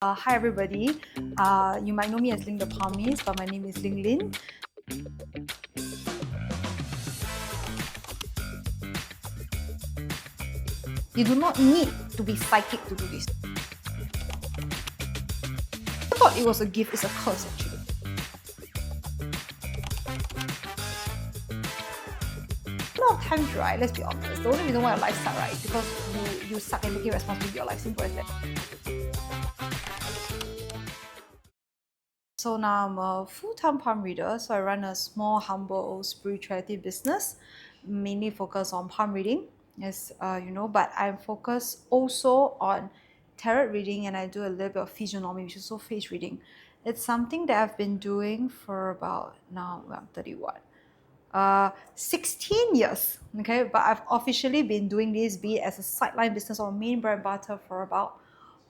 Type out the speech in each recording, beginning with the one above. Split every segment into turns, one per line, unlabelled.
Hi everybody, you might know me as Ling the Palmist, but my name is Linglin. You do not need to be psychic to do this. I thought it was a gift, it's a curse actually. A lot of times, right, let's be honest, the only reason why your life sucks, right, is because you suck at taking responsibility for your life, simple as that. So now I'm a full-time palm reader, so I run a small, humble spirituality business, mainly focused on palm reading, as you know, but I'm focused also on tarot reading, and I do a little bit of physiognomy, which is also face reading. It's something that I've been doing for about, now I'm 31, 16 years, okay? But I've officially been doing this, be it as a sideline business or main bread and butter, for about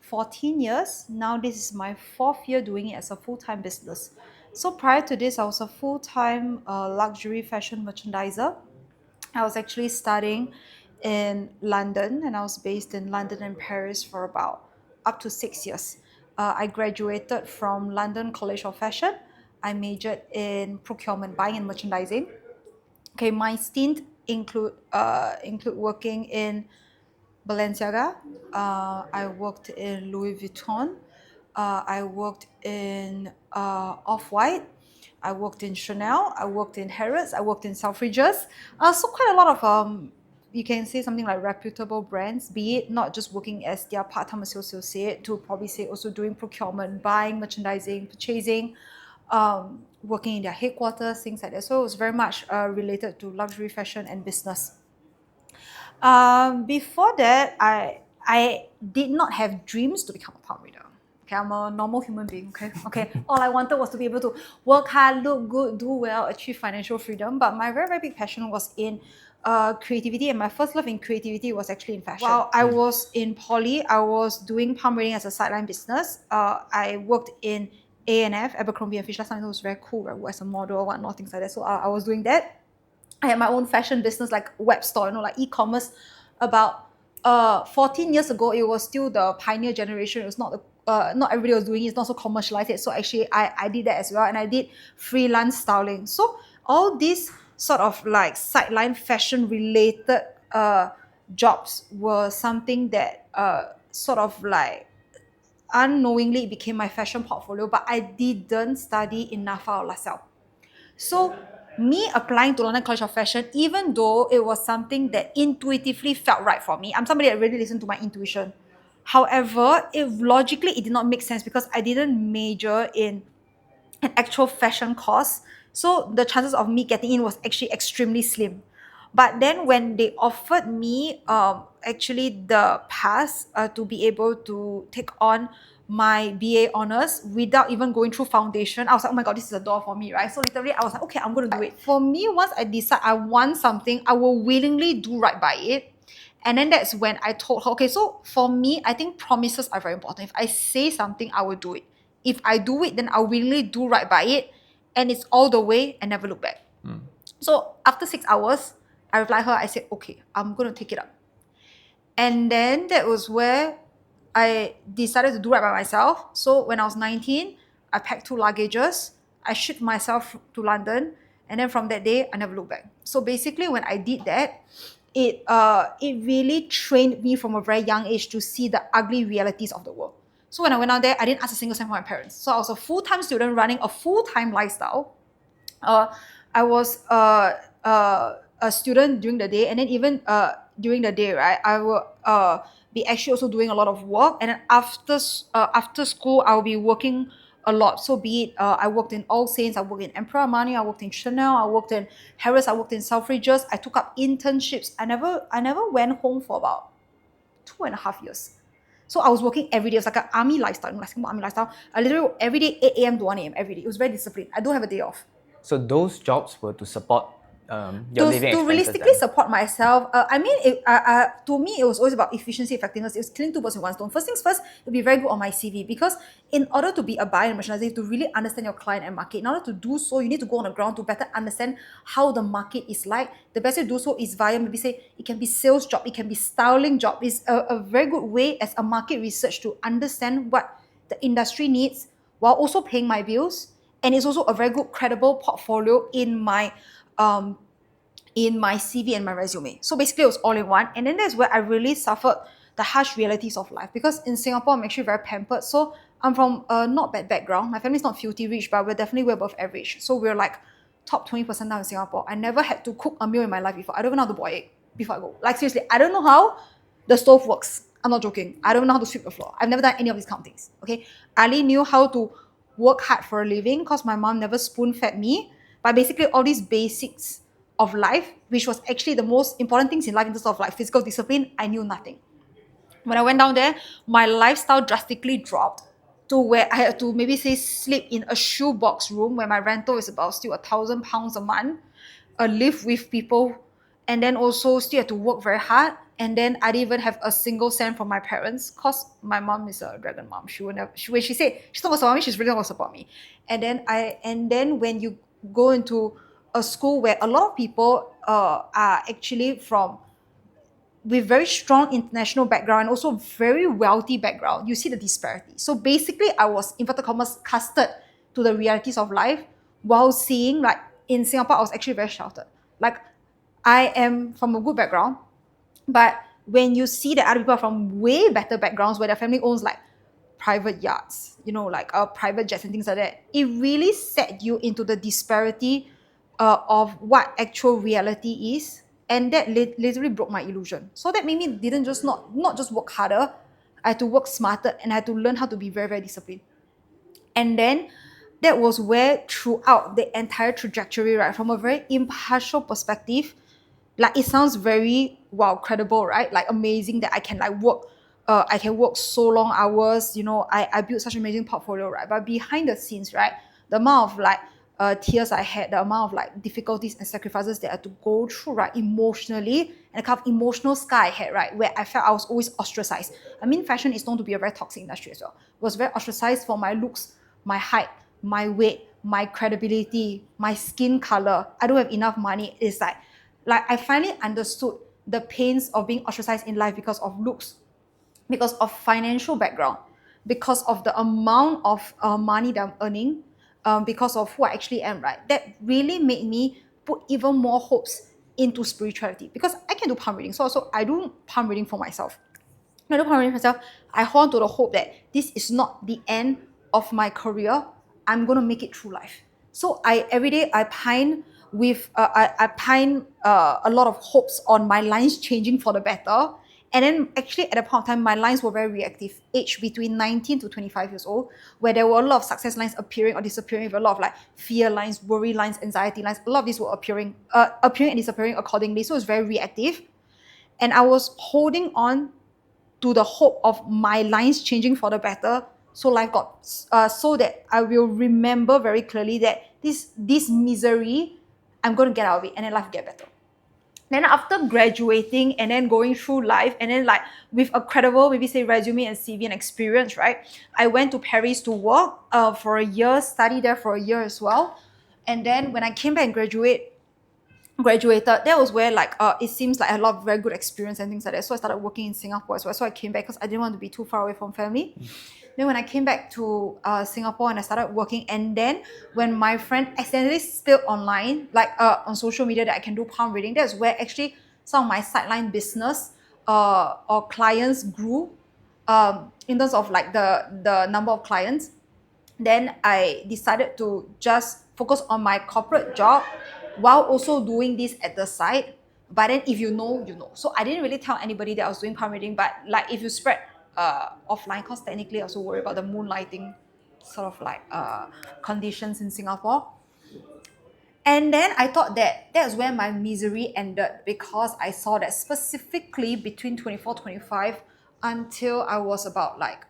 14 years. Now this is my 4th year doing it as a full-time business. So prior to this, I was a full-time luxury fashion merchandiser. I was actually studying in London, and I was based in London and Paris for about up to 6 years. I graduated from London College of Fashion. I majored in procurement, buying and merchandising. Okay, my stint include working in Balenciaga. I worked in Louis Vuitton. I worked in Off-White. I worked in Chanel. I worked in Harrods. I worked in Selfridges. So quite a lot of you can say something like reputable brands, be it not just working as their part-time associate, to probably say also doing procurement, buying, merchandising, purchasing, working in their headquarters, things like that. So it was very much related to luxury fashion and business. Before that, I did not have dreams to become a palm reader. Okay, I'm a normal human being. Okay. All I wanted was to be able to work hard, look good, do well, achieve financial freedom. But my very, very big passion was in creativity, and my first love in creativity was actually in fashion. While I was in poly, I was doing palm reading as a sideline business. I worked in A&F, Abercrombie and Fitch. Last time it was very cool, right? As a model, whatnot, things like that. So I was doing that. I had my own fashion business, like web store, like e-commerce. About 14 years ago, it was still the pioneer generation. It was not not everybody was doing it. It's not so commercialized yet. So actually, I did that as well, and I did freelance styling. So all these sort of like sideline fashion related jobs were something that sort of like unknowingly became my fashion portfolio. But I didn't study in NAFA or LaSalle. So me applying to London College of Fashion, even though it was something that intuitively felt right for me, I'm somebody that really listened to my intuition. However, it did not make sense because I didn't major in an actual fashion course. So the chances of me getting in was actually extremely slim. But then when they offered me actually the pass to be able to take on my BA honors without even going through foundation, I was like, oh my god, this is a door for me, right? So literally I was like, okay, I'm going to do it. For me, once I decide I want something, I will willingly do right by it. And then that's when I told her, okay, so for me, I think promises are very important. If I say something, I will do it. If I do it, then I'll willingly do right by it. And it's all the way and never look back. So after 6 hours, I replied her, I said, okay, I'm going to take it up. And then that was where I decided to do right by myself. So when I was 19, I packed 2 luggages. I shipped myself to London. And then from that day, I never looked back. So basically, when I did that, it really trained me from a very young age to see the ugly realities of the world. So when I went out there, I didn't ask a single cent from my parents. So I was a full-time student running a full-time lifestyle. I was a student during the day, and then even during the day, right, I will be actually also doing a lot of work, and then after school, I will be working a lot. So be it I worked in All Saints, I worked in Emperor Armani, I worked in Chanel, I worked in Harrods, I worked in Selfridges. I took up internships. I never went home for about 2.5 years. So I was working every day. It was like an army lifestyle, like Singapore army lifestyle. I literally every day 8 a.m. to 1 a.m. every day. It was very disciplined. I don't have a day off.
So those jobs were to support your living
To
expenses.
realistically
Then.
support myself, to me, it was always about efficiency, effectiveness. It was killing 2 birds with 1 stone. First things first, it would be very good on my CV, because in order to be a buyer and merchandiser, you have to really understand your client and market. In order to do so, you need to go on the ground to better understand how the market is like. The best way to do so is via, maybe say, it can be sales job, it can be styling job. It's a very good way as a market research to understand what the industry needs while also paying my bills. And it's also a very good, credible portfolio in my CV and my resume. So basically, it was all in one. And then that's where I really suffered the harsh realities of life, because in Singapore, I'm actually very pampered. So I'm from a not bad background. My family's not filthy rich, but we're definitely way above average. So we're like top 20% now in Singapore. I never had to cook a meal in my life before. I don't even know how to boil egg before I go. Like seriously, I don't know how the stove works. I'm not joking. I don't know how to sweep the floor. I've never done any of these kind of things. Okay. I only knew how to work hard for a living because my mom never spoon-fed me. But basically all these basics of life, which was actually the most important things in life in terms of like physical discipline, I knew nothing. When I went down there, my lifestyle drastically dropped to where I had to maybe say sleep in a shoebox room where my rental is about still £1,000 a month, live with people, and then also still had to work very hard. And then I didn't even have a single cent from my parents because my mom is a dragon mom. She would never. When she said she's not gonna support me, she's really not gonna support me. And then when you go into a school where a lot of people are actually from with very strong international background and also very wealthy background, you see the disparity. So basically, I was, inverted commas, casted to the realities of life while seeing, like, in Singapore, I was actually very sheltered. Like, I am from a good background, but when you see that other people are from way better backgrounds where their family owns, like, private yachts, you know, like private jets and things like that, it really set you into the disparity of what actual reality is. And that literally broke my illusion. So that made me didn't just not just work harder, I had to work smarter and I had to learn how to be very, very disciplined. And then that was where throughout the entire trajectory, right, from a very impartial perspective, like it sounds very wow, credible, right? Like amazing that I can like work, I can work so long hours, you know, I built such an amazing portfolio, right? But behind the scenes, right, the amount of like tears I had, the amount of like difficulties and sacrifices that I had to go through, right, emotionally, and the kind of emotional scar I had, right, where I felt I was always ostracized. I mean, fashion is known to be a very toxic industry as well. I was very ostracized for my looks, my height, my weight, my credibility, my skin color. I don't have enough money. It's like I finally understood the pains of being ostracized in life because of looks, because of financial background, because of the amount of money that I'm earning, because of who I actually am, right? That really made me put even more hopes into spirituality, because I can do palm reading. So also I do palm reading for myself. When I do palm reading for myself, I hold on to the hope that this is not the end of my career. I'm gonna make it through life. So every day I pine with I pine a lot of hopes on my lines changing for the better. And then actually at a point of time, my lines were very reactive, aged between 19 to 25 years old, where there were a lot of success lines appearing or disappearing, with a lot of like fear lines, worry lines, anxiety lines. A lot of these were appearing and disappearing accordingly. So it's very reactive. And I was holding on to the hope of my lines changing for the better. So life got, so that I will remember very clearly that this misery, I'm going to get out of it, and then life will get better. Then after graduating and then going through life, and then like with a credible, maybe say resume and CV and experience, right? I went to Paris to work for a year, study there for a year as well. And then when I came back and graduated, that was where like it seems like I had a lot of very good experience and things like that. So I started working in Singapore as well. So I came back because I didn't want to be too far away from family. Then when I came back to Singapore and I started working, and then when my friend accidentally spilled online, like on social media, that I can do palm reading, that's where actually some of my sideline business or clients grew in terms of like the number of clients. Then I decided to just focus on my corporate job while also doing this at the side. But then if you know, you know. So I didn't really tell anybody that I was doing palm reading, but like if you spread offline, because technically I also worry about the moonlighting sort of like conditions in Singapore. And then I thought that that's where my misery ended, because I saw that specifically between 24, 25 until I was about like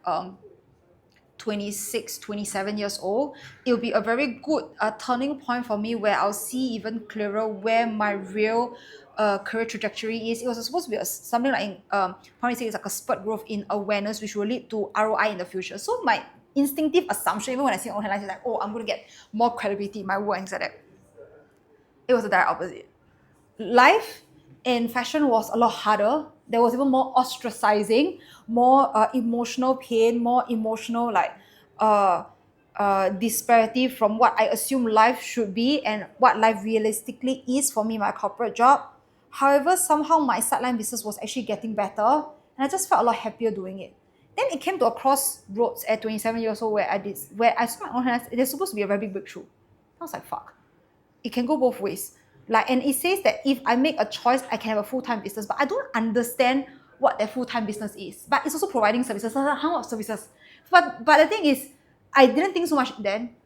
26, 27 years old, it'll be a very good turning point for me where I'll see even clearer where my real career trajectory is. It was supposed to be something like, probably say it's like a spurt growth in awareness, which will lead to ROI in the future. So my instinctive assumption, even when I see online lines, is like, oh, I'm going to get more credibility in my work and things like that. It was the direct opposite. Life in fashion was a lot harder. There was even more ostracizing, more emotional pain, more emotional like disparity from what I assume life should be and what life realistically is for me in my corporate job. However, somehow my sideline business was actually getting better, and I just felt a lot happier doing it. Then it came to a crossroads at 27 years old where I saw my own hands. There's supposed to be a very big breakthrough. I was like, fuck. It can go both ways. Like, and it says that if I make a choice, I can have a full-time business, but I don't understand what that full-time business is. But it's also providing services. How much services? But the thing is, I didn't think so much then.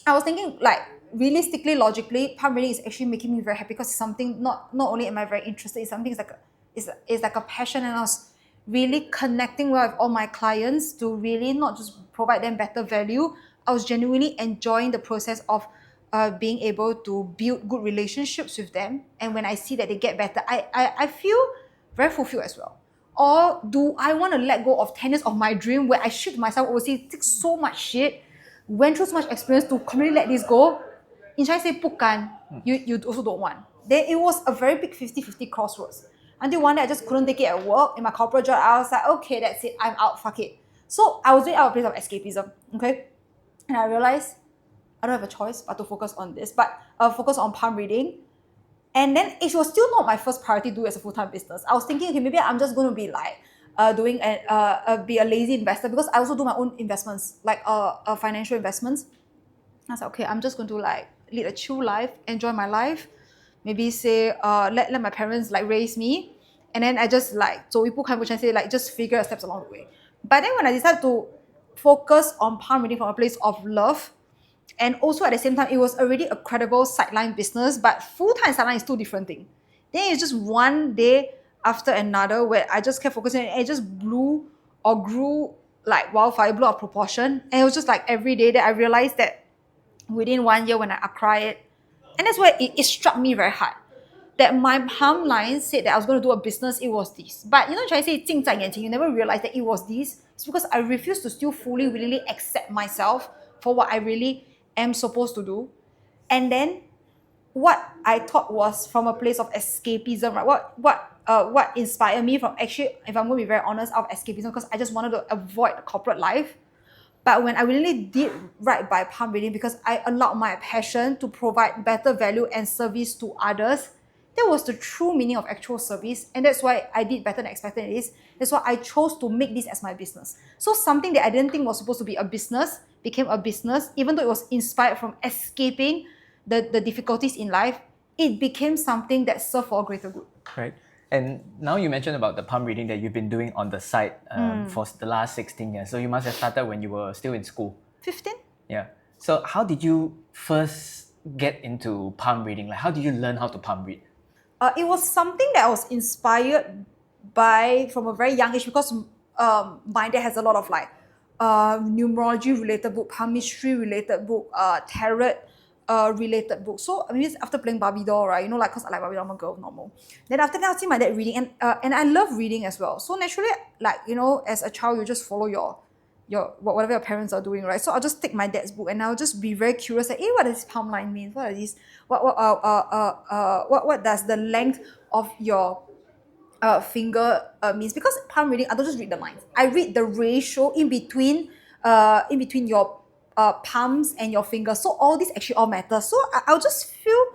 I was thinking like realistically, logically, palm reading is actually making me very happy because it's something not only am I very interested, it's something it's like a passion, and I was really connecting well with all my clients to really not just provide them better value. I was genuinely enjoying the process of being able to build good relationships with them, and when I see that they get better, I feel very fulfilled as well. Or do I want to let go of 10 years of my dream where I shipped myself overseas, took so much shit, went through so much experience to completely let this go? In Chinese say 不甘, you also don't want. Then it was a very big 50-50 crossroads. Until one day I just couldn't take it at work. In my corporate job, I was like, okay, that's it, I'm out, fuck it. So I was doing out of a place of escapism, okay? And I realized I don't have a choice but to focus on this, but focus on palm reading. And then it was still not my first priority to do as a full-time business. I was thinking, okay, maybe I'm just going to be like be a lazy investor, because I also do my own investments, like financial investments. I was like, okay, I'm just going to like lead a chill life, enjoy my life. Maybe say let my parents like raise me, and then I just like 走一步看一步 say like just figure out steps along the way. But then when I decided to focus on palm reading from a place of love, and also at the same time, it was already a credible sideline business, but full-time sideline is two different things. Then it's just one day after another where I just kept focusing, and it just blew or grew like wildfire, blew out of proportion. And it was just like every day that I realized that within 1 year when I acquired it, and that's why it struck me very hard. That my palm line said that I was going to do a business, it was this. But you know, trying to say 近在眼前, you never realize that it was this. It's because I refused to still fully, willingly accept myself for what I really am supposed to do. And then what I thought was from a place of escapism, right? What inspired me from actually, if I'm going to be very honest, out of escapism, because I just wanted to avoid the corporate life. But when I really did right by palm reading, because I allowed my passion to provide better value and service to others, that was the true meaning of actual service. And that's why I did better than expected it is. That's why I chose to make this as my business. So something that I didn't think was supposed to be a business became a business, even though it was inspired from escaping the difficulties in life, it became something that served for a greater good.
Right. And now you mentioned about the palm reading that you've been doing on the side for the last 16 years. So you must have started when you were still in school.
15?
Yeah. So how did you first get into palm reading? Like, how did you learn how to palm read?
It was something that I was inspired by from a very young age, because my dad has a lot of like numerology related book, palmistry related book, tarot related book. So I mean, after playing Barbie doll, right? You know, like, cause I like Barbie doll, I'm a girl, normal. Then after that, I'll see my dad reading, and I love reading as well. So naturally, like, you know, as a child, you just follow your whatever your parents are doing, right? So I'll just take my dad's book and I'll just be very curious, like, hey, what does this palm line mean? What are these? What does the length of your finger means? Because palm reading, I don't just read the lines. I read the ratio in between your palms and your fingers. So all these actually all matter. So I'll just feel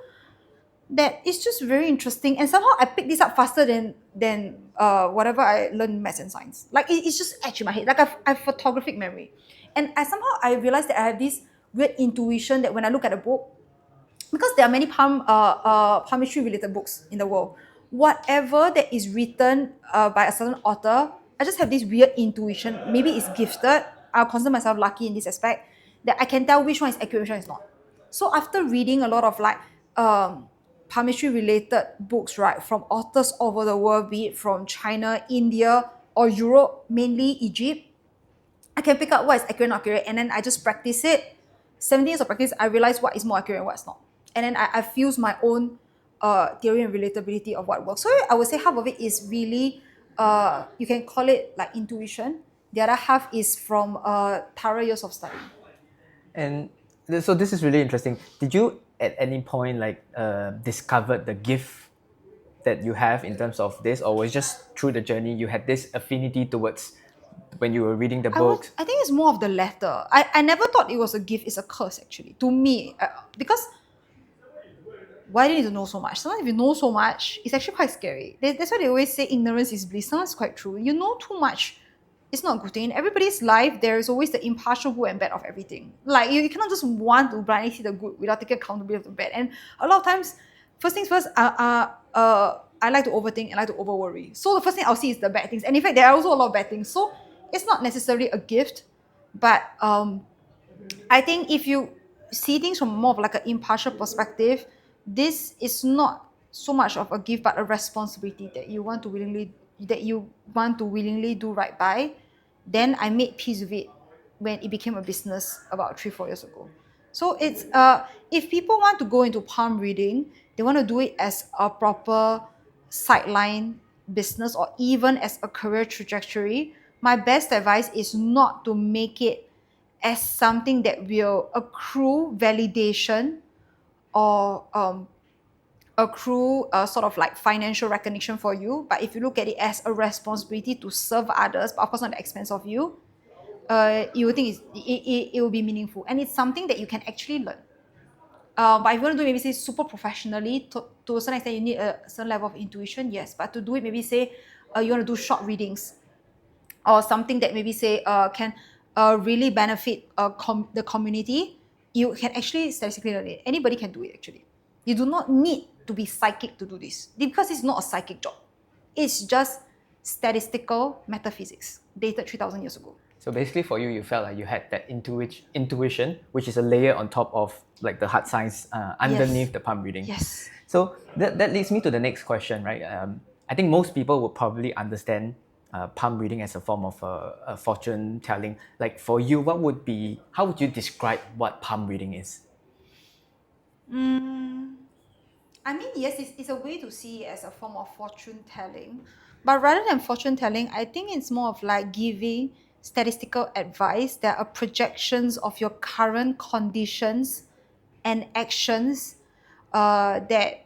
that it's just very interesting, and somehow I pick this up faster than whatever I learned in maths and science. Like it's just etched in my head. Like I have photographic memory, and I realized that I have this weird intuition that when I look at a book, because there are many palmistry related books in the world, whatever that is written by a certain author, I just have this weird intuition. Maybe it's gifted. I'll consider myself lucky in this aspect that I can tell which one is accurate, which one is not. So after reading a lot of like palmistry related books, right, from authors all over the world, be it from China, India, or Europe, mainly Egypt, I can pick up what is accurate and not accurate, and then I just practice it. 17 years of practice, I realize what is more accurate and what's not. And then I fuse my own theory and relatability of what works. So I would say half of it is really, you can call it like intuition. The other half is from thorough years of study.
And so this is really interesting. Did you at any point like discovered the gift that you have in terms of this, or was it just through the journey you had this affinity towards when you were reading the books?
I think it's more of the latter. I never thought it was a gift, it's a curse actually, to me. Because why do you need to know so much? Sometimes if you know so much, it's actually quite scary. That's why they always say ignorance is bliss. Sometimes it's quite true. You know too much, it's not a good thing. In everybody's life, there is always the impartial good and bad of everything. Like you cannot just want to blindly see the good without taking accountability of the bad. And a lot of times, first things first, I like to overthink and like to over worry. So the first thing I'll see is the bad things. And in fact, there are also a lot of bad things. So it's not necessarily a gift, but I think if you see things from more of like an impartial perspective, this is not so much of a gift but a responsibility that you want to willingly do right by. Then I made peace with it when it became a business about 3-4 years ago. So it's if people want to go into palm reading, they want to do it as a proper sideline business or even as a career trajectory. My best advice is not to make it as something that will accrue validation or accrue sort of like financial recognition for you. But if you look at it as a responsibility to serve others, but of course not at the expense of you, you would think it will be meaningful. And it's something that you can actually learn. But if you want to do it, maybe say super professionally, to a certain extent, you need a certain level of intuition, yes. But to do it, maybe say you want to do short readings or something that maybe say can really benefit the community, you can actually statistically learn it. Anybody can do it actually. You do not need to be psychic to do this because it's not a psychic job. It's just statistical metaphysics dated 3,000 years ago.
So basically for you, you felt like you had that intuition, which is a layer on top of like the hard science underneath the palm reading.
Yes.
So that leads me to the next question, right? I think most people would probably understand palm reading as a form of a fortune telling. Like for you, how would you describe what palm reading is?
I mean, yes, it's a way to see it as a form of fortune telling. But rather than fortune telling, I think it's more of like giving statistical advice that are projections of your current conditions and actions that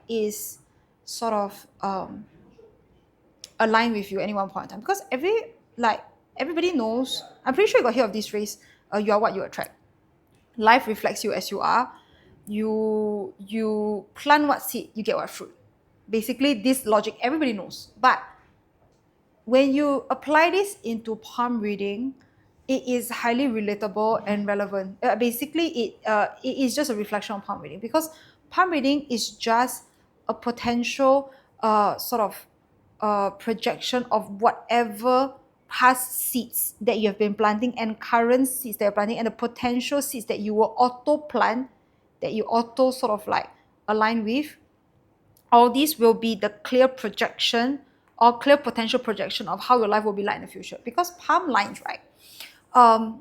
is sort of aligned with you at any one point in time. Because everybody knows, I'm pretty sure you got hear of this phrase, you are what you attract. Life reflects you as you are. You plant what seed, you get what fruit. Basically, this logic everybody knows. But when you apply this into palm reading, it is highly relatable and relevant. Basically, it is just a reflection on palm reading because palm reading is just a potential sort of projection of whatever past seeds that you have been planting and current seeds that you're planting and the potential seeds that you will auto plant, that you auto sort of like align with. All these will be the clear projection or clear potential projection of how your life will be like in the future. Because palm lines, right? A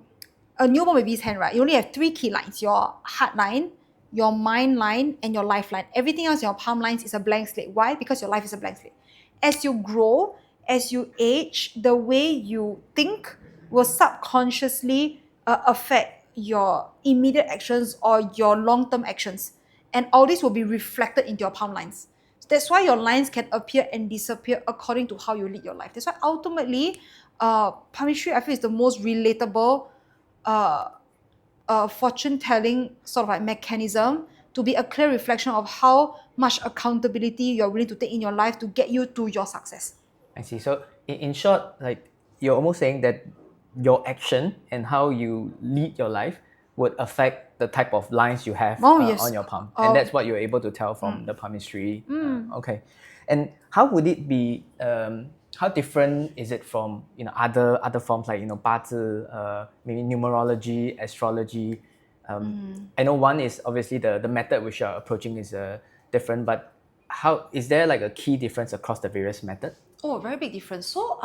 newborn baby's hand, right? You only have 3 key lines: your heart line, your mind line, and your life line. Everything else in your palm lines is a blank slate. Why? Because your life is a blank slate. As you grow, as you age, the way you think will subconsciously affect your immediate actions or your long-term actions. And all this will be reflected into your palm lines. That's why your lines can appear and disappear according to how you lead your life. That's why ultimately, palmistry, I feel, is the most relatable fortune-telling sort of like mechanism to be a clear reflection of how much accountability you're willing to take in your life to get you to your success.
I see. So in short, like you're almost saying that your action and how you lead your life would affect the type of lines you have
yes.
on your palm. And that's what you're able to tell from the palmistry. Okay. And how would it be, how different is it from other forms like 八字, maybe numerology, astrology? I know one is obviously the method which you're approaching is different, but how is there like a key difference across the various methods?
Oh, very big difference. So,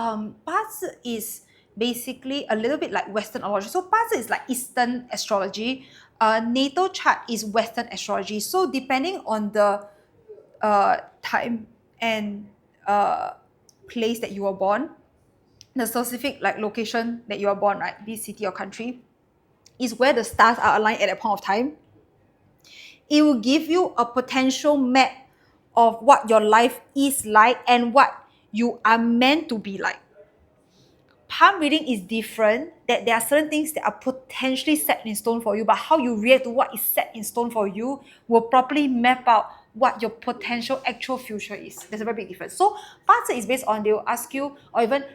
八字 is basically a little bit like Western astrology. So, 八字 is like Eastern astrology. Natal chart is Western astrology. So, depending on the time and place that you were born, the specific like location that you are born, right, be it city or country, is where the stars are aligned at that point of time. It will give you a potential map of what your life is like and what you are meant to be like. palm reading is different, that there are certain things that are potentially set in stone for you, but how you react to what is set in stone for you will properly map out what your potential actual future is. There's a very big difference. So 八字 is based on, they will ask you, or even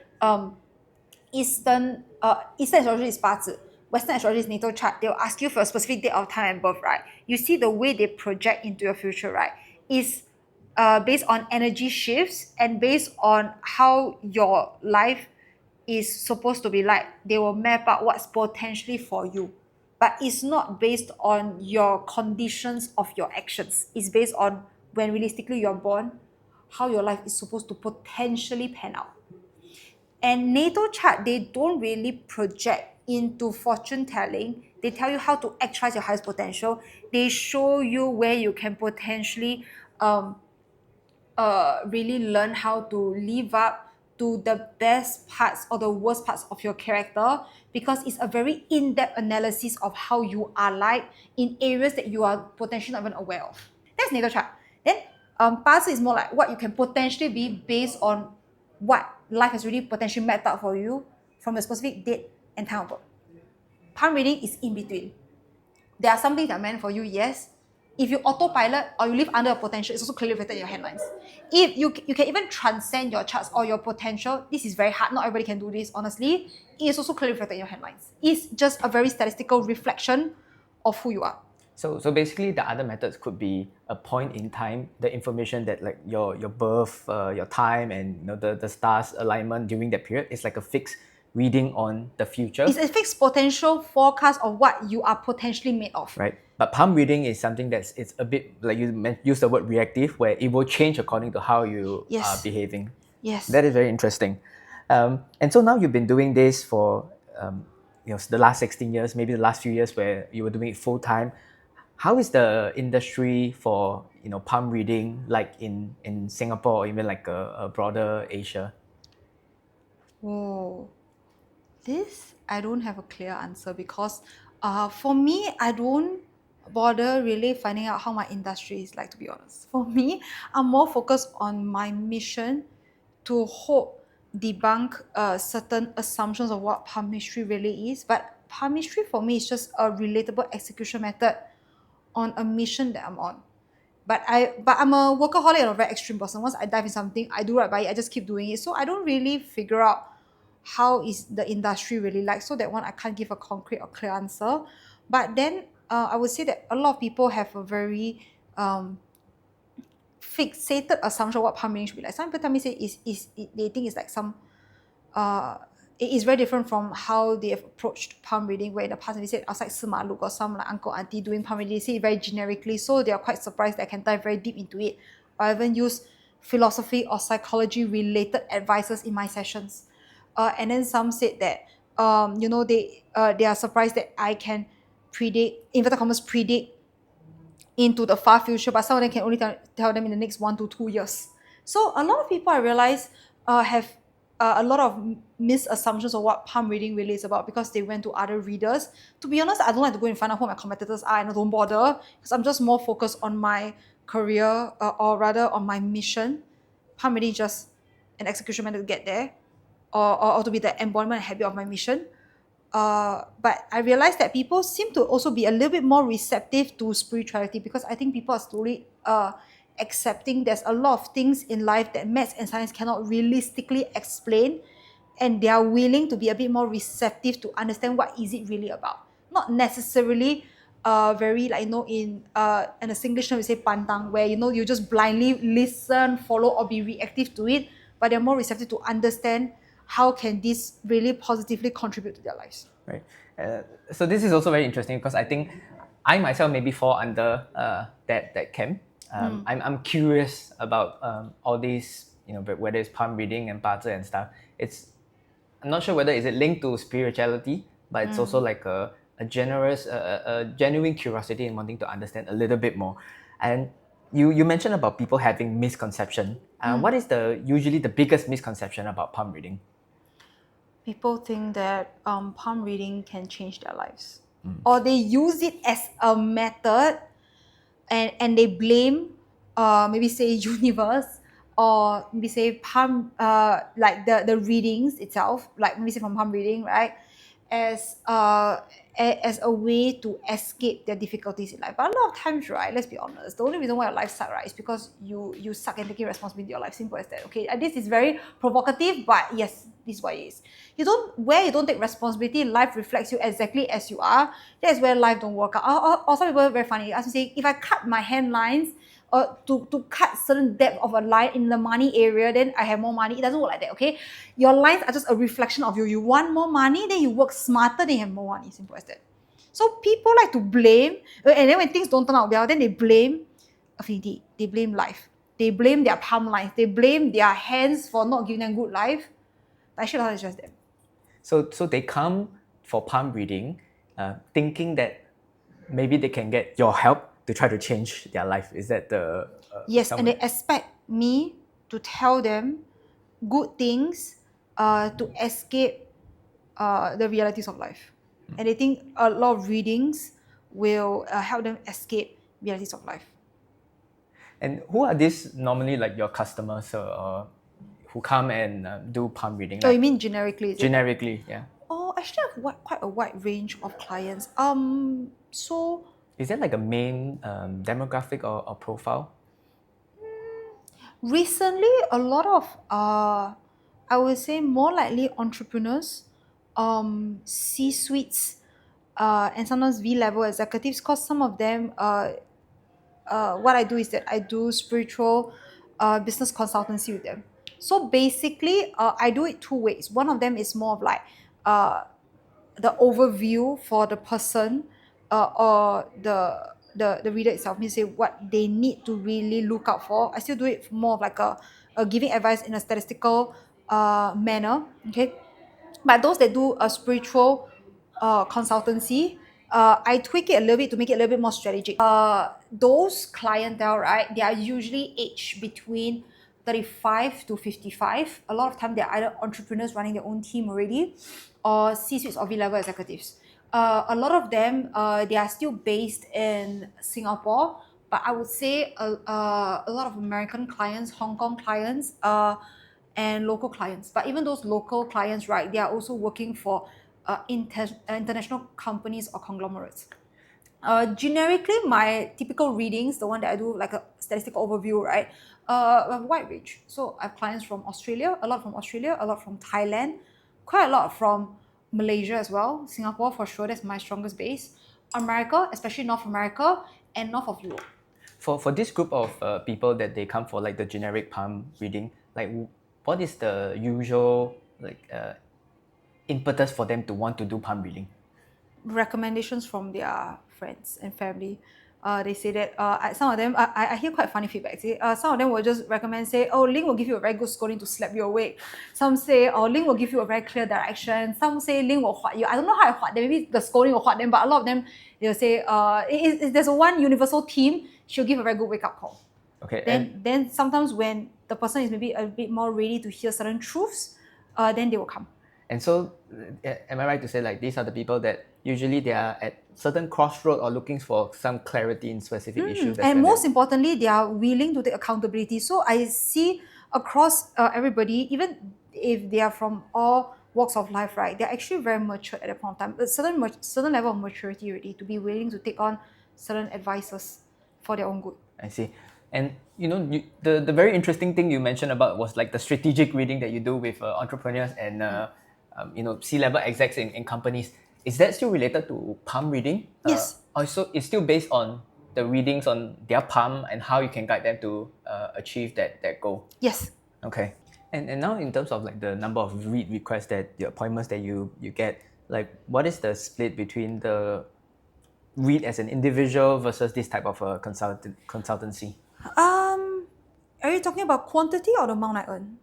Eastern astrology is 八字, Western astrology is natal chart. They will ask you for a specific date of time and birth, right? You see the way they project into your future, right, is based on energy shifts and based on how your life is supposed to be like. They will map out what's potentially for you. But it's not based on your conditions of your actions. It's based on when realistically you're born, how your life is supposed to potentially pan out. And natal chart, they don't really project into fortune telling. They tell you how to actualize your highest potential. They show you where you can potentially really learn how to live up to the best parts or the worst parts of your character, because it's a very in-depth analysis of how you are like in areas that you are potentially not even aware of. That's natal chart. Then 八字 is more like what you can potentially be based on what life has really potentially mapped out for you from a specific date and time of birth. Palm reading is in between. There are some things that are meant for you, yes. If you autopilot or you live under a potential, it's also clearly reflected in your headlines. If you can even transcend your charts or your potential, this is very hard. Not everybody can do this, honestly. It is also clearly reflected in your headlines. It's just a very statistical reflection of who you are.
So basically, the other methods could be a point in time, the information that like your birth, your time, and the stars alignment during that period is like a fixed reading on the future.
It's a fixed potential forecast of what you are potentially made of.
Right. But palm reading is something it's a bit like you use the word reactive, where it will change according to how you are behaving.
Yes.
That is very interesting. And so now you've been doing this for the last 16 years, maybe the last few years where you were doing it full time. How is the industry for palm reading like in Singapore or even like a broader Asia?
Oh, this I don't have a clear answer, because for me, I don't bother really finding out how my industry is like, to be honest. For me, I'm more focused on my mission to debunk certain assumptions of what palmistry really is. But palmistry for me is just a relatable execution method on a mission that I'm on. But I'm a workaholic and a very extreme person. Once I dive in something, I do right by it. I just keep doing it. So I don't really figure out how is the industry really like. So that one, I can't give a concrete or clear answer. But then I would say that a lot of people have a very fixated assumption of what palm reading should be like. Some people tell me they think it's like some it is very different from how they have approached palm reading, where in the past they said outside Simalu got some like uncle auntie doing palm reading. They say it very generically, so they are quite surprised that I can dive very deep into it. I even use philosophy or psychology related advices in my sessions. And then some said that they are surprised that I can predict, inverted commas, predict into the far future, but some of them can only tell them in the next 1 to 2 years. So a lot of people, I realize, have a lot of misassumptions of what palm reading really is about, because they went to other readers. To be honest, I don't like to go and find out who my competitors are, and I don't bother, because I'm just more focused on my career, or rather on my mission. Palm reading is just an execution method to get there, or to be the embodiment and habit of my mission. But I realized that people seem to also be a little bit more receptive to spirituality, because I think people are slowly accepting there's a lot of things in life that maths and science cannot realistically explain, and they are willing to be a bit more receptive to understand what is it really about. Not necessarily very like in a Singlish term we say pantang, where you just blindly listen, follow, or be reactive to it, but they're more receptive to understand how can this really positively contribute to their lives.
Right. So this is also very interesting, because I think I myself maybe fall under that camp. I'm curious about all these, whether it's palm reading and 八字 and stuff. I'm not sure whether is it linked to spirituality, but it's also like a genuine curiosity in wanting to understand a little bit more. And you mentioned about people having misconception. What is usually the biggest misconception about palm reading?
People think that palm reading can change their lives, or they use it as a method, and they blame maybe say universe or maybe say palm, like the readings itself, like maybe say from palm reading, right, as as a way to escape their difficulties in life. But a lot of times, right, let's be honest, the only reason why your life sucks, right, is because you suck at taking responsibility of your life. Simple as that. Okay, and this is very provocative, but yes, this is what it is. You don't take responsibility, life reflects you exactly as you are. That's where life don't work out. Or some people are very funny. As you say, if I cut my hand lines or to cut certain depth of a line in the money area, then I have more money. It doesn't work like that, okay? Your lines are just a reflection of you. You want more money, then you work smarter, then you have more money. Simple as that. So people like to blame, and then when things don't turn out well, then they blame affinity, they blame life, they blame their palm lines, they blame their hands for not giving them good life. But actually, it's just them.
So they come for palm reading, thinking that maybe they can get your help to try to change their life. Is that the
yes, and they expect me to tell them good things to escape the realities of life. And they think a lot of readings will help them escape realities of life.
And who are these normally like your customers who come and do palm reading?
Oh,
Like,
you mean generically? Is it?
generically, yeah.
Oh, actually, I have quite a wide range of clients. So
Is there like a main demographic or profile?
recently, a lot of I would say more likely entrepreneurs, C-suites, and sometimes V-level executives. Because some of them, what I do is that I do spiritual business consultancy with them. So basically, I do it two ways. One of them is more of like the overview for the person or the reader itself, means say what they need to really look out for. I still do it more of like a giving advice in a statistical manner, okay? But those that do a spiritual consultancy, I tweak it a little bit to make it a little bit more strategic. Those clientele, right, they are usually aged between 35 to 55. A lot of time they're either entrepreneurs running their own team already or C-suites or V-level executives. A lot of them, they are still based in Singapore, but I would say a lot of American clients, Hong Kong clients, and local clients. But even those local clients, right, they are also working for international companies or conglomerates. Generically, my typical readings, the one that I do like a statistical overview, right, a wide range. So I have clients from Australia, a lot from Australia, a lot from Thailand, quite a lot from Malaysia as well, Singapore for sure, that's my strongest base, America, especially North America, and North of Europe.
For this group of people that they come for like the generic palm reading, like what is the usual like impetus for them to want to do palm reading?
Recommendations from their friends and family. They say that some of them, I hear quite funny feedback. See, some of them will just recommend, say, oh, Ling will give you a very good scolding to slap you awake. Some say, oh, Ling will give you a very clear direction. Some say Ling will huat you. I don't know how I huat them. Maybe the scolding will huat them, but a lot of them, they'll say, there's one universal theme, she'll give a very good wake-up call.
Okay.
Then sometimes when the person is maybe a bit more ready to hear certain truths, then they will come.
And so, am I right to say like these are the people that usually they are at certain crossroad or looking for some clarity in specific issues?
And most importantly, they are willing to take accountability. So I see across everybody, even if they are from all walks of life, right, they're actually very mature at that point of time. A certain level of maturity already to be willing to take on certain advices for their own good.
I see. And you know, the very interesting thing you mentioned about was like the strategic reading that you do with entrepreneurs and C-level execs in companies. Is that still related to palm reading?
Yes.
Also, it's still based on the readings on their palm and how you can guide them to achieve that goal.
Yes.
Okay. And now in terms of like the number of read requests that the appointments that you get, like what is the split between the read as an individual versus this type of consultancy?
Are you talking about quantity or the amount I earn?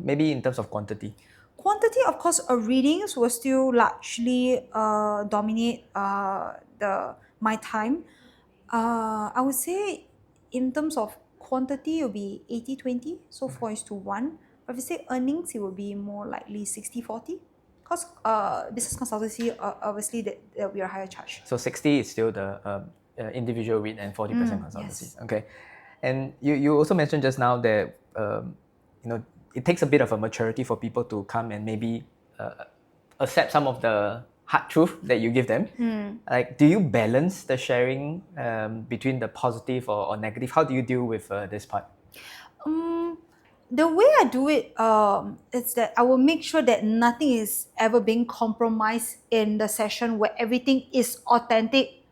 Maybe in terms of quantity.
Quantity, of course, readings will still largely dominate my time. I would say in terms of quantity, it will be 80-20, so 4:1. But if you say earnings, it will be more likely 60-40. Because business consultancy, obviously, that will be a higher charge.
So 60 is still the individual read and 40% consultancy.
Yes.
Okay. And you also mentioned just now that it takes a bit of a maturity for people to come and maybe accept some of the hard truth that you give them. Like, do you balance the sharing between the positive or negative? How do you deal with this part?
The way I do it is that I will make sure that nothing is ever being compromised in the session, where everything is authentic,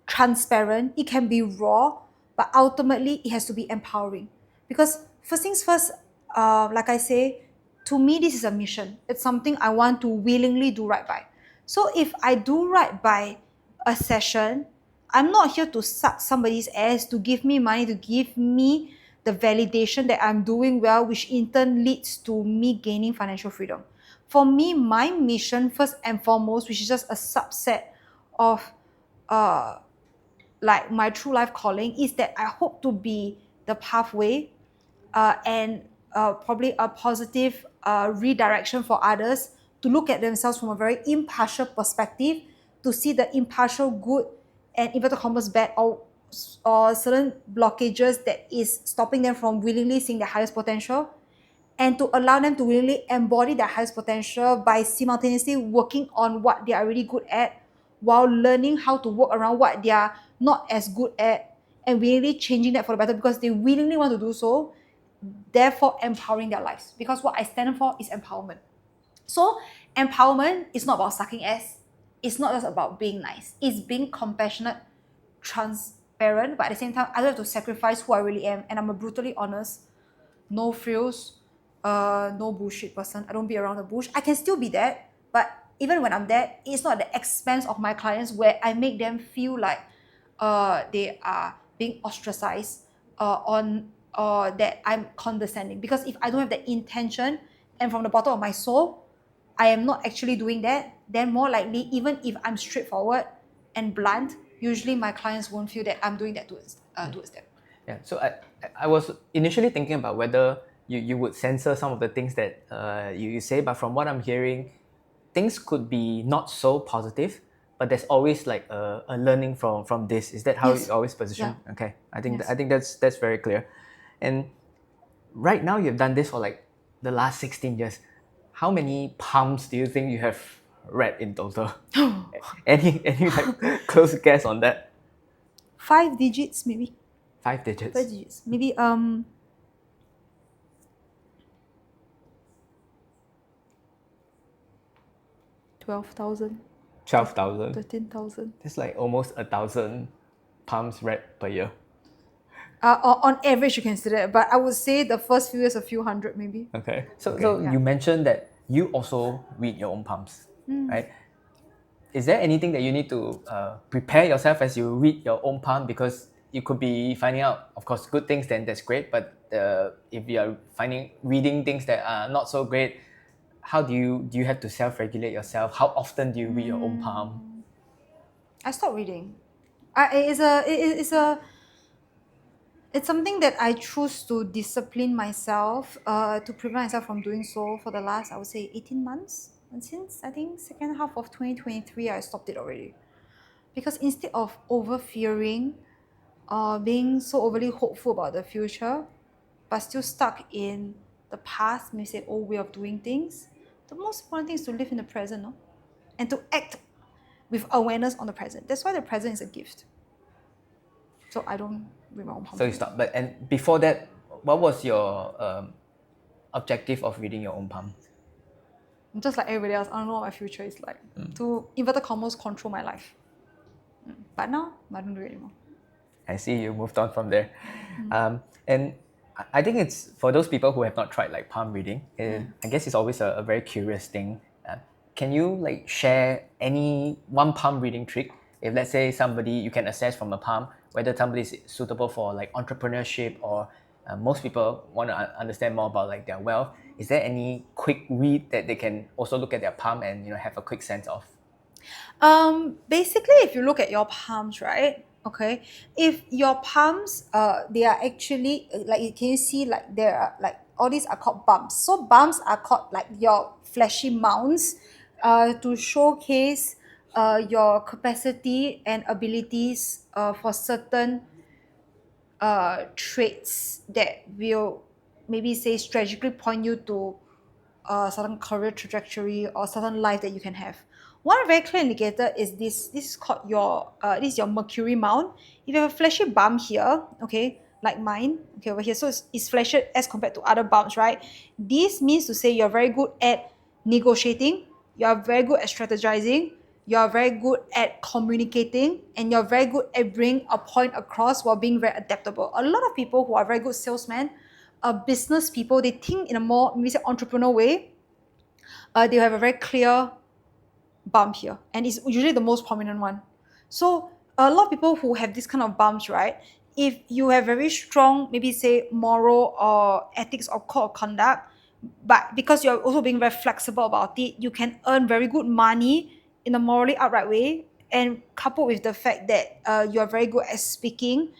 transparent. It can be raw, but ultimately it has to be empowering. Because first things first, like I say, to me this is a mission. It's something I want to willingly do right by. So if I do right by a session, I'm not here to suck somebody's ass, to give me money, to give me the validation that I'm doing well, which in turn leads to me gaining financial freedom. For me, my mission, first and foremost, which is just a subset of like my true life calling, is that I hope to be the pathway and probably a positive redirection for others to look at themselves from a very impartial perspective, to see the impartial good and inverted commas bad, or certain blockages that is stopping them from willingly seeing their highest potential, and to allow them to willingly embody their highest potential by simultaneously working on what they are really good at, while learning how to work around what they are not as good at, and really changing that for the better because they willingly want to do so, therefore empowering their lives. Because what I stand for is empowerment. So empowerment is not about sucking ass. It's not just about being nice. It's being compassionate, transparent, but at the same time, I don't have to sacrifice who I really am. And I'm a brutally honest, no frills, no bullshit person. I don't be around the bush. I can still be that, but even when I'm that, it's not at the expense of my clients, where I make them feel like they are being ostracized or that I'm condescending. Because if I don't have the intention, and from the bottom of my soul, I am not actually doing that, then more likely, even if I'm straightforward and blunt, usually my clients won't feel that I'm doing that towards them.
Yeah, so I was initially thinking about whether you would censor some of the things that you say, but from what I'm hearing, things could be not so positive, but there's always like a learning from this. Is that how
Yes.
you always position?
Yeah.
Okay, I think
Yes.
that's very clear. And right now you've done this for like the last 16 years. How many palms do you think you have read in total? any like close guess on that?
5 digits maybe.
5 digits.
5 digits. Maybe 12,000.
12,000.
13,000.
That's like almost 1,000 palms read per year.
On average, you can say that, but I would say the first few years, a few hundred maybe.
Okay. So
Yeah.
you mentioned that you also read your own palms, right? Is there anything that you need to prepare yourself as you read your own palm? Because you could be finding out, of course, good things, then that's great. But if you are reading things that are not so great, how do you have to self-regulate yourself? How often do you read your own palm?
I stopped reading. It's something that I choose to discipline myself, to prevent myself from doing so for the last, I would say, 18 months. And since, I think, second half of 2023, I stopped it already. Because instead of over-fearing, being so overly hopeful about the future, but still stuck in the past, maybe say old way of doing things, the most important thing is to live in the present, no? And to act with awareness on the present. That's why the present is a gift. So I don't read my own palm.
So you stop. But and before that, what was your objective of reading your own palm?
Just like everybody else, I don't know what my future is like. To inverted commas control my life. But now I don't do it anymore.
I see you moved on from there. And I think it's for those people who have not tried like palm reading, I guess it's always a very curious thing. Can you like share any one palm reading trick? If let's say you can assess from a palm whether somebody is suitable for like entrepreneurship, or most people want to understand more about like their wealth. Is there any quick read that they can also look at their palm and have a quick sense of?
Basically, if you look at your palms, right? Okay, if your palms, they are actually like, can you see like there are like all these are called bumps. So bumps are called like your fleshy mounds, to showcase your capacity and abilities for certain traits that will maybe say strategically point you to a certain career trajectory or certain life that you can have. One very clear indicator is this. This is called your this is your Mercury mount. If you have a fleshy bump here, okay, like mine, okay, over here, so it's fleshy as compared to other bumps, right? This means to say you're very good at negotiating, you're very good at strategizing, you're very good at communicating, and you're very good at bringing a point across while being very adaptable. A lot of people who are very good salesmen, business people, they think in a more maybe say entrepreneurial way. They have a very clear bump here, and it's usually the most prominent one. So a lot of people who have this kind of bumps, right? If you have very strong, maybe say moral or ethics or code of conduct, but because you're also being very flexible about it, you can earn very good money in a morally upright way, and coupled with the fact that you are very good at speaking,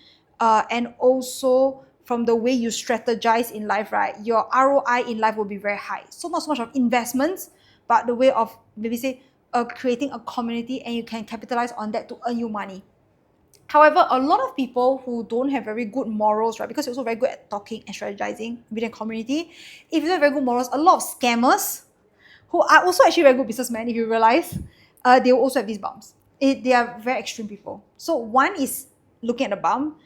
and also from the way you strategize in life, right? Your ROI in life will be very high. So not so much of investments, but the way of maybe say creating a community, and you can capitalize on that to earn you money. However, a lot of people who don't have very good morals, right, because you're also very good at talking and strategizing within a community, if you don't have very good morals, a lot of scammers who are also actually very good businessmen, if you realize, they will also have these bumps. They are very extreme people. So one is looking at the bump.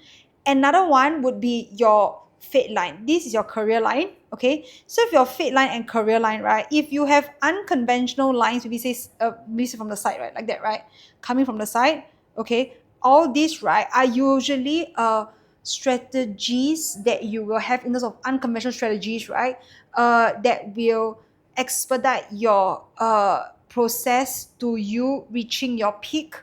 Another one would be your fate line. This is your career line, okay? So if your fate line and career line, right, if you have unconventional lines, maybe say from the side, right, like that, right, coming from the side, okay, all these, right, are usually strategies that you will have in terms of unconventional strategies, right, that will expedite your process to you reaching your peak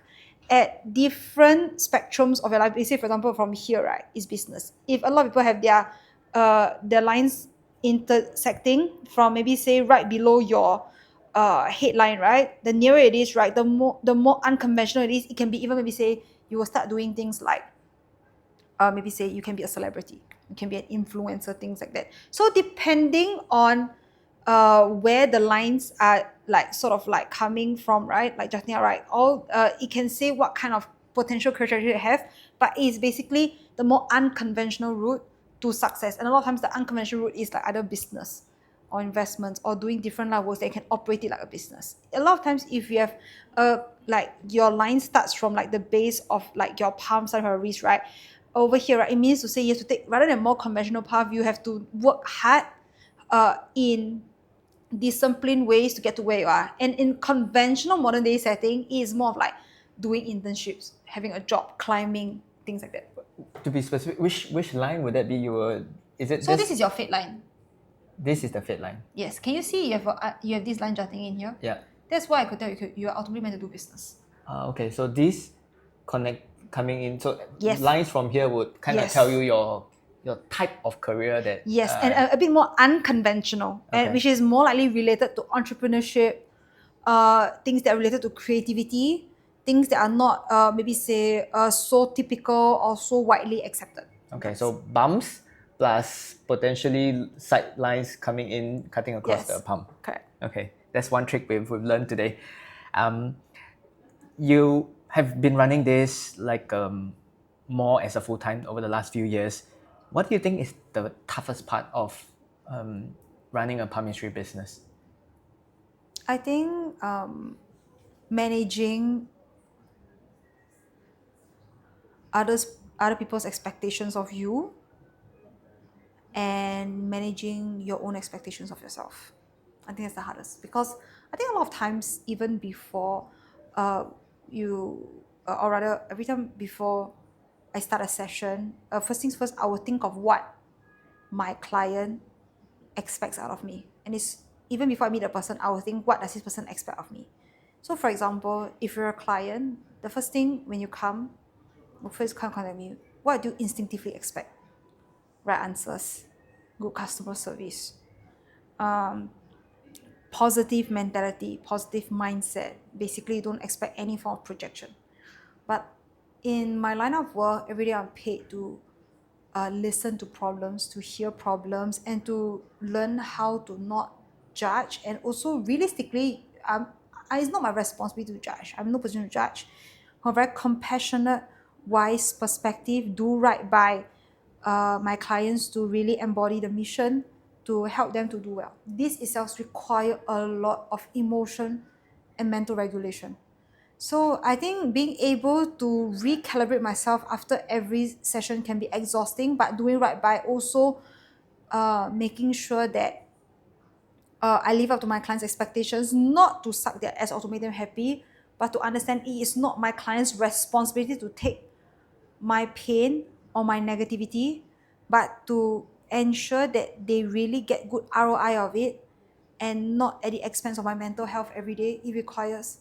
at different spectrums of your life. Say, for example, from here, right, is business. If a lot of people have their lines intersecting from maybe say right below your headline, right, the nearer it is, right, the more unconventional it is. It can be even maybe say you will start doing things like maybe say you can be a celebrity, you can be an influencer, things like that. So depending on where the lines are like sort of like coming from, right, like Jatina, right, all it can say what kind of potential career you have, but it's basically the more unconventional route to success. And a lot of times the unconventional route is like either business or investments or doing different levels that can operate it like a business. A lot of times if you have like your line starts from like the base of like your palm side of your wrist, right, over here, right, it means to say you have to take, rather than more conventional path, you have to work hard in disciplined ways to get to where you are. And in conventional modern day setting, it is more of like doing internships, having a job, climbing, things like that.
To be specific, which line would that be? Is it
so this is your fate line.
This is the fit line.
Yes. Can you see you have this line jutting in here?
Yeah.
That's why I could tell you are ultimately meant to do business.
Okay, so this connect coming in. So
Yes.
lines from here would kind of
Yes.
tell you your type of career that.
Yes, and a bit more unconventional,
Okay.
and which is more likely related to entrepreneurship, things that are related to creativity, things that are not maybe say so typical or so widely accepted.
Okay, so bumps plus potentially side lines coming in, cutting across
Yes.
the palm.
Correct.
Okay, that's one trick we've learned today. You have been running this like more as a full-time over the last few years. What do you think is the toughest part of running a palmistry business?
I think managing other people's expectations of you and managing your own expectations of yourself. I think that's the hardest, because I think a lot of times, even before or rather every time before I start a session, first things first, I will think of what my client expects out of me. And it's even before I meet a person, I will think, what does this person expect of me? So for example, if you're a client, the first thing when you come, first come contact me, what do you instinctively expect? Right answers, good customer service, positive mentality, positive mindset. Basically, don't expect any form of projection. But in my line of work, every day I'm paid to listen to problems, to hear problems, and to learn how to not judge. And also, realistically, it's not my responsibility to judge. I'm no position to judge. I'm a very compassionate, wise perspective, do right by my clients to really embody the mission, to help them to do well. This itself requires a lot of emotion and mental regulation. So I think being able to recalibrate myself after every session can be exhausting, but doing right by also making sure that I live up to my clients' expectations, not to suck their ass or to make them happy, but to understand it is not my client's responsibility to take my pain or my negativity, but to ensure that they really get good ROI of it and not at the expense of my mental health every day. It requires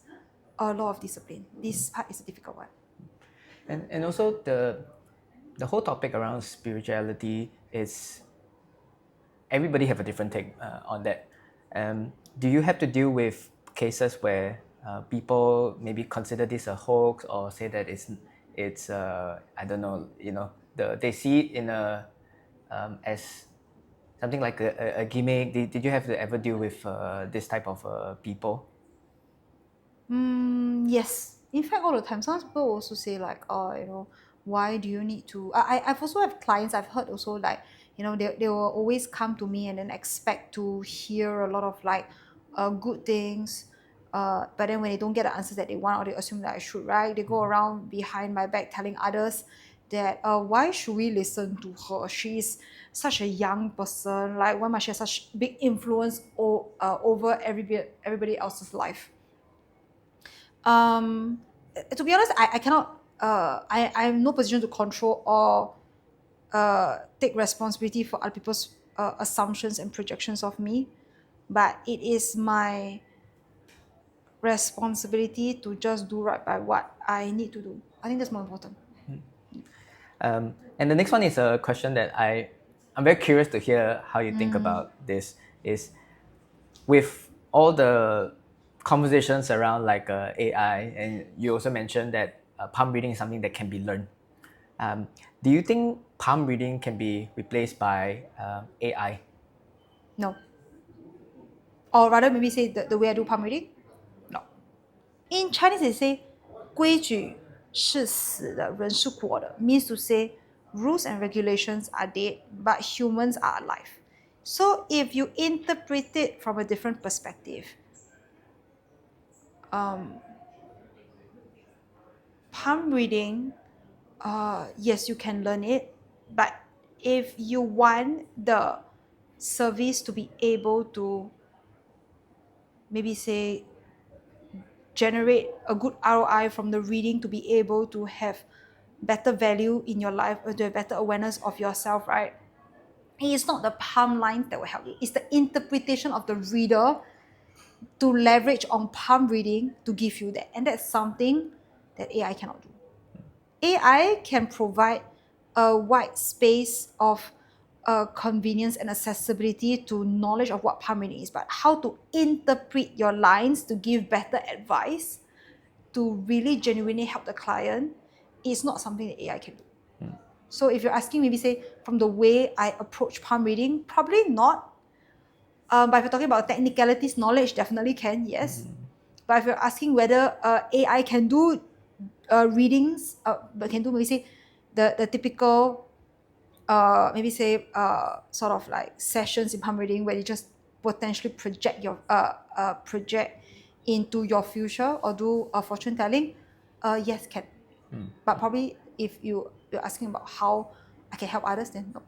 a lot of discipline. This part is a difficult one.
And also the whole topic around spirituality is everybody have a different take on that. Do you have to deal with cases where people maybe consider this a hoax or say that it's I don't know, they see it in a as something like a gimmick? Did you have to ever deal with this type of people?
Yes. In fact, all the time, some people also say like, oh, why do you need to? I've also have clients. I've heard also like, they will always come to me and then expect to hear a lot of like, good things. But then when they don't get the answers that they want, or they assume that I should, right? They go around behind my back telling others that why should we listen to her? She's such a young person. Like, why must she have such big influence over everybody else's life? To be honest, I cannot. I'm in no position to control or take responsibility for other people's assumptions and projections of me, but it is my responsibility to just do right by what I need to do. I think that's more important.
And the next one is a question that I'm very curious to hear how you think about this. Is with all the conversations around like AI, and you also mentioned that palm reading is something that can be learned. Do you think palm reading can be replaced by AI?
No. Or rather, maybe say the way I do palm reading? No. In Chinese, they say 规矩是死的，人是活的 means to say rules and regulations are dead, but humans are alive. So if you interpret it from a different perspective, palm reading, yes, you can learn it, but if you want the service to be able to maybe say generate a good ROI from the reading, to be able to have better value in your life or to have better awareness of yourself, right? It is not the palm lines that will help you. It's the interpretation of the reader to leverage on palm reading to give you that. And that's something that AI cannot do. AI can provide a wide space of convenience and accessibility to knowledge of what palm reading is, but how to interpret your lines to give better advice to really genuinely help the client is not something that AI can do. So if you're asking, maybe say from the way I approach palm reading, probably not. But if you're talking about technicalities, knowledge definitely can, yes. But if you're asking whether AI can do readings, but can do maybe say the typical, maybe say sort of like sessions in palm reading where you just potentially project your project into your future or do fortune telling, yes, can. But probably if you're asking about how I can help others, then no.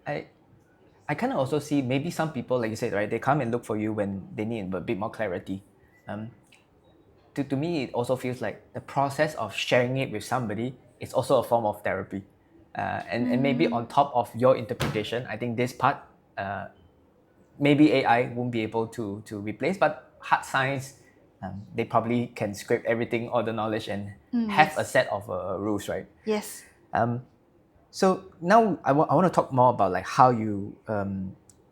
I kind of also see maybe some people, like you said, right? They come and look for you when they need a bit more clarity. To me, it also feels like the process of sharing it with somebody is also a form of therapy. And maybe on top of your interpretation, I think this part, maybe AI won't be able to replace, but hard science, they probably can scrape everything, all the knowledge, and have
Yes.
a set of rules, right?
Yes.
So now I want to talk more about like how you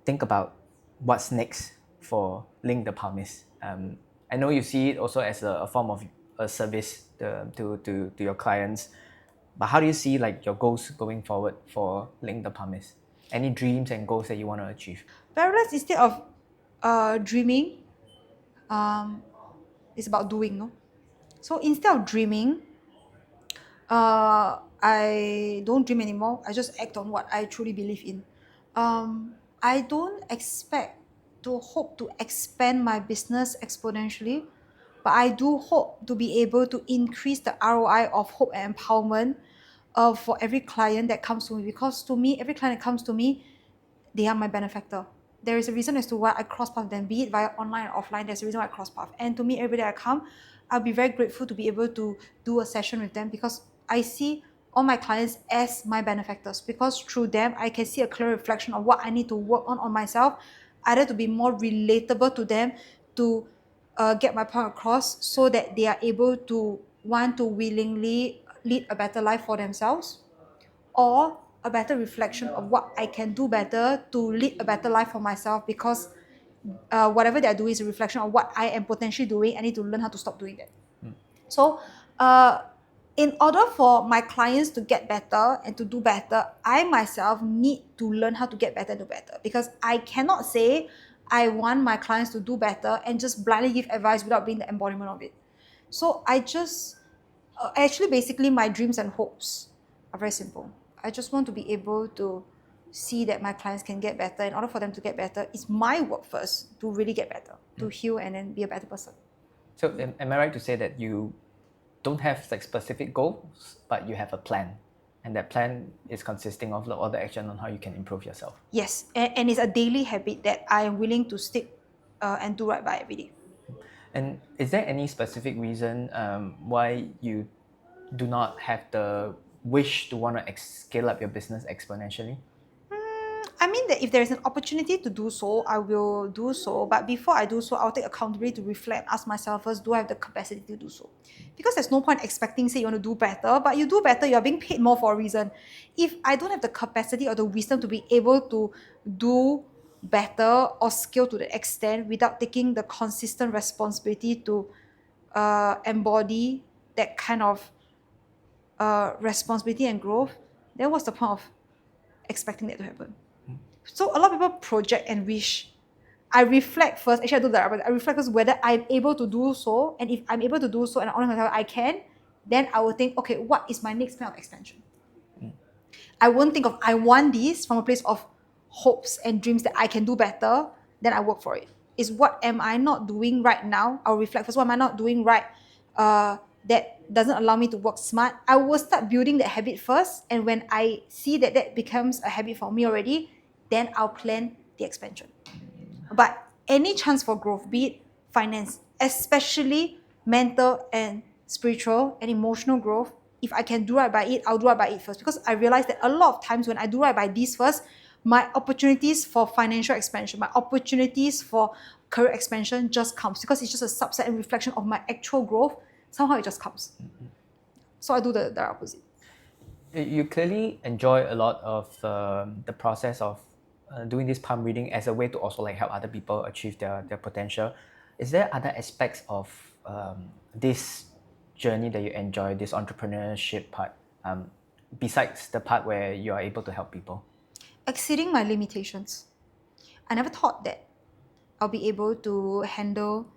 think about what's next for Ling the Palmist. I know you see it also as a form of a service to your clients, but how do you see like your goals going forward for Ling the Palmist? Any dreams and goals that you want to achieve?
Paralysis, instead of dreaming, it's about doing, no? So instead of dreaming, I don't dream anymore. I just act on what I truly believe in. I don't expect to hope to expand my business exponentially, but I do hope to be able to increase the ROI of hope and empowerment for every client that comes to me. Because to me, every client that comes to me, they are my benefactor. There is a reason as to why I cross path with them, be it via online or offline. There's a reason why I cross path. And to me, every day I come, I'll be very grateful to be able to do a session with them, because I see all my clients as my benefactors. Because through them, I can see a clear reflection of what I need to work on myself, either to be more relatable to them, to get my point across, so that they are able to want to willingly lead a better life for themselves, or a better reflection of what I can do better to lead a better life for myself. Because whatever they are doing is a reflection of what I am potentially doing. I need to learn how to stop doing that. So in order for my clients to get better and to do better, I myself need to learn how to get better and do better. Because I cannot say I want my clients to do better and just blindly give advice without being the embodiment of it. So I just actually, basically, my dreams and hopes are very simple. I just want to be able to see that my clients can get better. In order for them to get better, it's my work first to really get better, to heal and then be a better person.
So am I right to say that you don't have like specific goals, but you have a plan, and that plan is consisting of all the action on how you can improve yourself?
Yes, and it's a daily habit that I am willing to stick and do right by every day.
And is there any specific reason why you do not have the wish to want to scale up your business exponentially?
I mean that if there is an opportunity to do so, I will do so. But before I do so, I'll take accountability to reflect, ask myself first, do I have the capacity to do so? Because there's no point expecting, say, you want to do better, but you do better, you're being paid more for a reason. If I don't have the capacity or the wisdom to be able to do better or scale to the extent without taking the consistent responsibility to embody that kind of responsibility and growth, then what's the point of expecting that to happen? So a lot of people project and wish. I reflect first. Actually, I do that, but I reflect first whether I'm able to do so. And if I'm able to do so and I honor myself, I can, then I will think, okay, what is my next plan of expansion? I won't think of, I want this from a place of hopes and dreams that I can do better, then I work for it. Is what am I not doing right now? I'll reflect first, what am I not doing right that doesn't allow me to work smart? I will start building that habit first. And when I see that that becomes a habit for me already, then I'll plan the expansion. But any chance for growth, be it finance, especially mental and spiritual and emotional growth, if I can do right by it, I'll do right by it first. Because I realize that a lot of times when I do right by this first, my opportunities for financial expansion, my opportunities for career expansion just comes, because it's just a subset and reflection of my actual growth. Somehow it just comes. So I do the opposite.
You clearly enjoy a lot of the process of doing this palm reading as a way to also like help other people achieve their potential. Is there other aspects of this journey that you enjoy, this entrepreneurship part, besides the part where you are able to help people?
Exceeding my limitations. I never thought that I'll be able to handle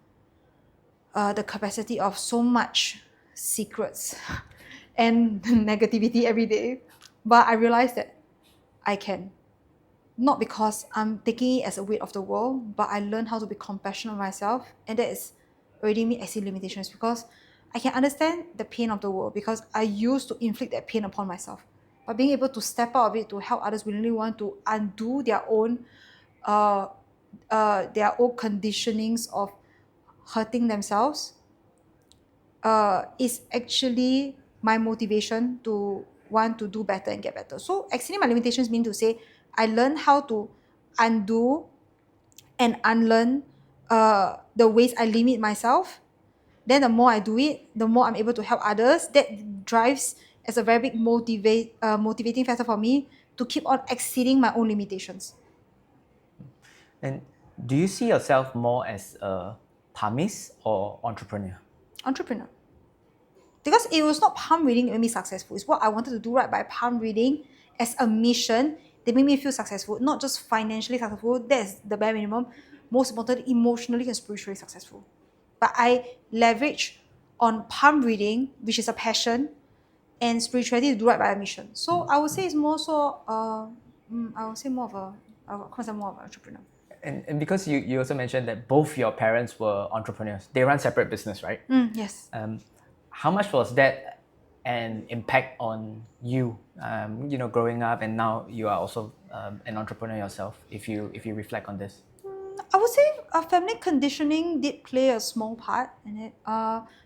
the capacity of so much secrets and negativity every day. But I realized that I can. Not because I'm taking it as a weight of the world, but I learned how to be compassionate on myself. And that is already me exceeding limitations, because I can understand the pain of the world, because I used to inflict that pain upon myself. But being able to step out of it to help others willingly want to undo their own conditionings of hurting themselves is actually my motivation to want to do better and get better. So exceeding my limitations mean to say I learn how to undo and unlearn the ways I limit myself. Then the more I do it, the more I'm able to help others. That drives as a very big motivating factor for me to keep on exceeding my own limitations.
And do you see yourself more as a palmist or entrepreneur?
Entrepreneur. Because it was not palm reading that made me successful. It's what I wanted to do right by palm reading as a mission that made me feel successful. Not just financially successful, that's the bare minimum. Most importantly, emotionally and spiritually successful. But I leverage on palm reading, which is a passion, and spirituality to do right by a mission. So I would say it's more so, I would say more of more of an entrepreneur.
And because you also mentioned that both your parents were entrepreneurs, they run separate business, right?
Yes.
How much was that an impact on you, growing up, and now you are also an entrepreneur yourself, if you reflect on this?
I would say family conditioning did play a small part in it.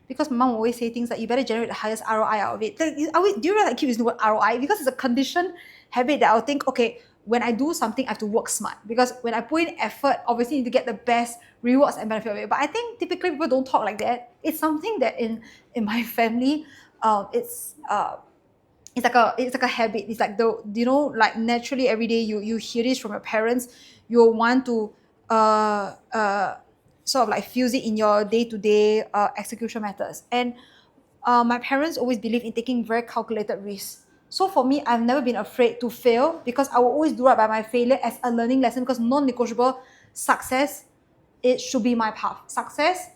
Because my mom always say things like you better generate the highest ROI out of it. Like, do you realize I keep using the word ROI? Because it's a conditioned habit that I'll think, okay, when I do something, I have to work smart. Because when I put in effort, obviously you need to get the best rewards and benefit of it. But I think typically people don't talk like that. It's something that in my family, it's like a habit. It's like like naturally every day you hear this from your parents. You want to sort of like fuse it in your day-to-day execution methods. And my parents always believe in taking very calculated risks. So for me, I've never been afraid to fail because I will always do right by my failure as a learning lesson, because non-negotiable success, it should be my path. Success,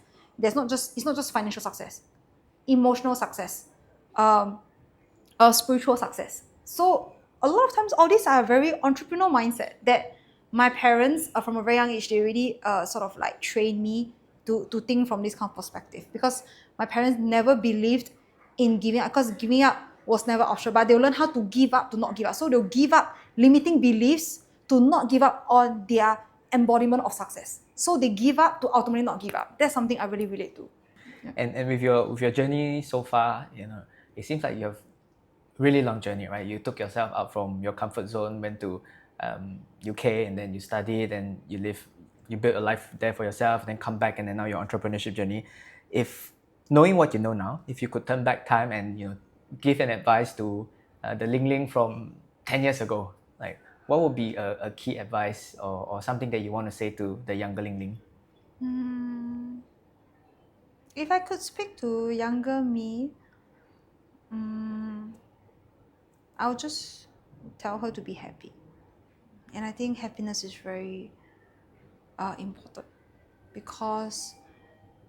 it's not just financial success, emotional success, spiritual success. So a lot of times all these are a very entrepreneurial mindset that my parents from a very young age, they really sort of like trained me to think from this kind of perspective, because my parents never believed in giving up, because giving up was never optional, but they'll learn how to give up to not give up. So they'll give up limiting beliefs to not give up on their embodiment of success. So they give up to ultimately not give up. That's something I really relate to.
And with your journey so far, it seems like you have really long journey, right? You took yourself out from your comfort zone, went to UK, and then you studied and you built a life there for yourself, then come back, and then now your entrepreneurship journey. If knowing what you know now, if you could turn back time and give an advice to the Linglin from 10 years ago, like what would be a key advice or something that you want to say to the younger Linglin?
If I could speak to younger me, I'll just tell her to be happy. And I think happiness is very important, because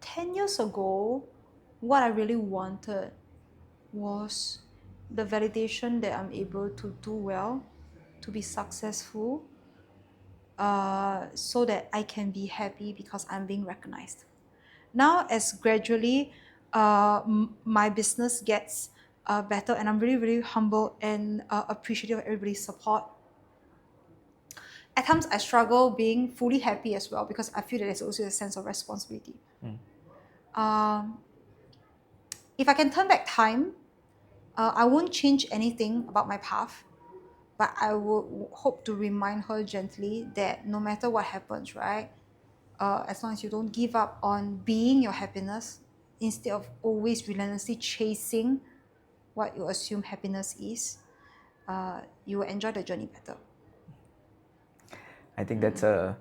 10 years ago, what I really wanted was the validation that I'm able to do well, to be successful, so that I can be happy because I'm being recognized. Now, as gradually my business gets better, and I'm really, really humble and appreciative of everybody's support, at times I struggle being fully happy as well, because I feel that there's also a sense of responsibility. If I can turn back time, I won't change anything about my path, but I would hope to remind her gently that no matter what happens, right, as long as you don't give up on being your happiness, instead of always relentlessly chasing what you assume happiness is, you will enjoy the journey better.
I think that's a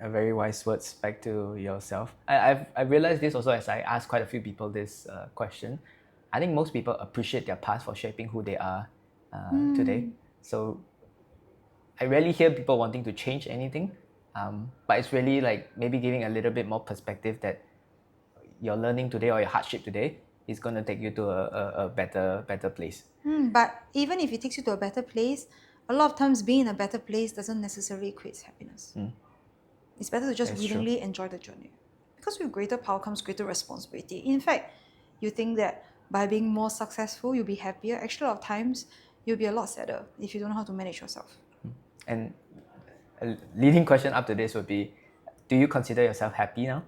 very wise words back to yourself. I realized this also as I asked quite a few people this question. I think most people appreciate their past for shaping who they are today. So I rarely hear people wanting to change anything, but it's really like maybe giving a little bit more perspective that your learning today or your hardship today is going to take you to a better place.
But even if it takes you to a better place, a lot of times being in a better place doesn't necessarily equate happiness. It's better to just willingly enjoy the journey. Because with greater power comes greater responsibility. In fact, you think that by being more successful, you'll be happier. Actually, a lot of times, you'll be a lot sadder if you don't know how to manage yourself.
And a leading question up to this would be, do you consider yourself happy now?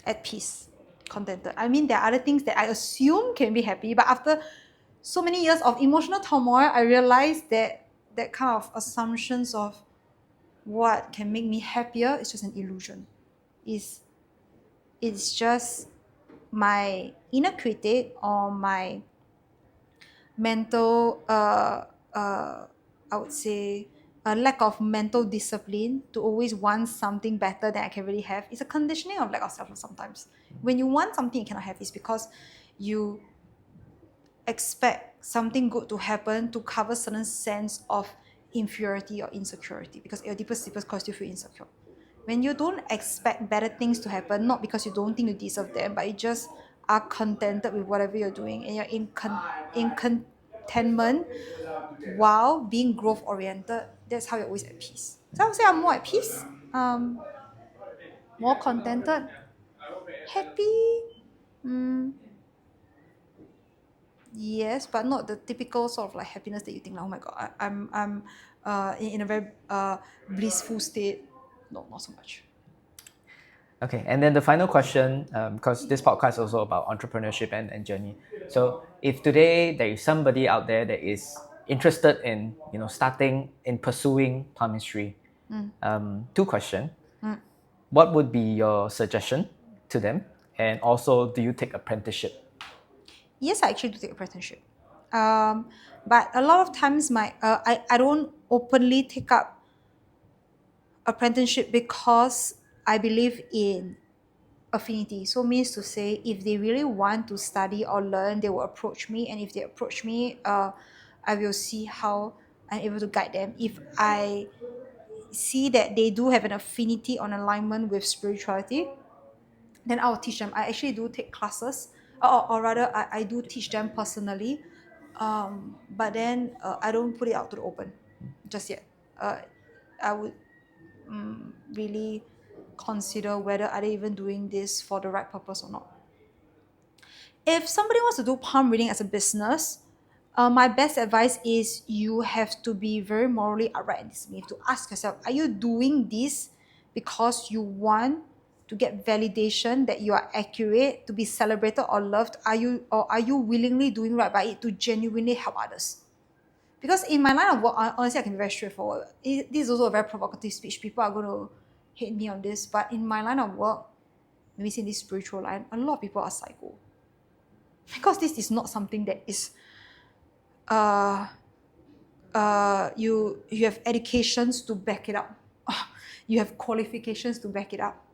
At peace, contented. I mean, there are other things that I assume can be happy, but after so many years of emotional turmoil, I realized that that kind of assumptions of what can make me happier is just an illusion. It's just my inner critic or my mental, I would say, a lack of mental discipline to always want something better than I can really have. It's a conditioning of lack of self-love sometimes. When you want something you cannot have, it's because you expect something good to happen to cover certain sense of inferiority or insecurity, because your deepest deepest cause you feel insecure. When you don't expect better things to happen, not because you don't think you deserve them, but you just are contented with whatever you're doing and you're in contentment while being growth oriented, that's how you're always at peace. So I would say I'm more at peace, more contented, happy. Yes, but not the typical sort of like happiness that you think like, oh my god, I'm in a very blissful state. No, not so much.
Okay, and then the final question, because this podcast is also about entrepreneurship and journey. So, if today there is somebody out there that is interested in starting in pursuing palmistry, two questions. What would be your suggestion to them? And also, do you take apprenticeship?
Yes, I actually do take apprenticeship. But a lot of times I don't openly take up apprenticeship because I believe in affinity. So means to say, if they really want to study or learn, they will approach me, and if they approach me, I will see how I'm able to guide them. If I see that they do have an affinity on alignment with spirituality, then I'll teach them. I actually do take classes, or rather, I do teach them personally, but then I don't put it out to the open just yet. I would really consider whether are they even doing this for the right purpose or not. If somebody wants to do palm reading as a business, my best advice is you have to be very morally upright in this. You have to ask yourself, are you doing this because you want to get validation that you are accurate, to be celebrated or loved? Are you willingly doing right by it to genuinely help others? Because in my line of work, honestly, I can be very straightforward. This is also a very provocative speech. People are going to hate me on this, but in my line of work, maybe in this spiritual line, a lot of people are psycho. Because this is not something that is you have educations to back it up. You have qualifications to back it up.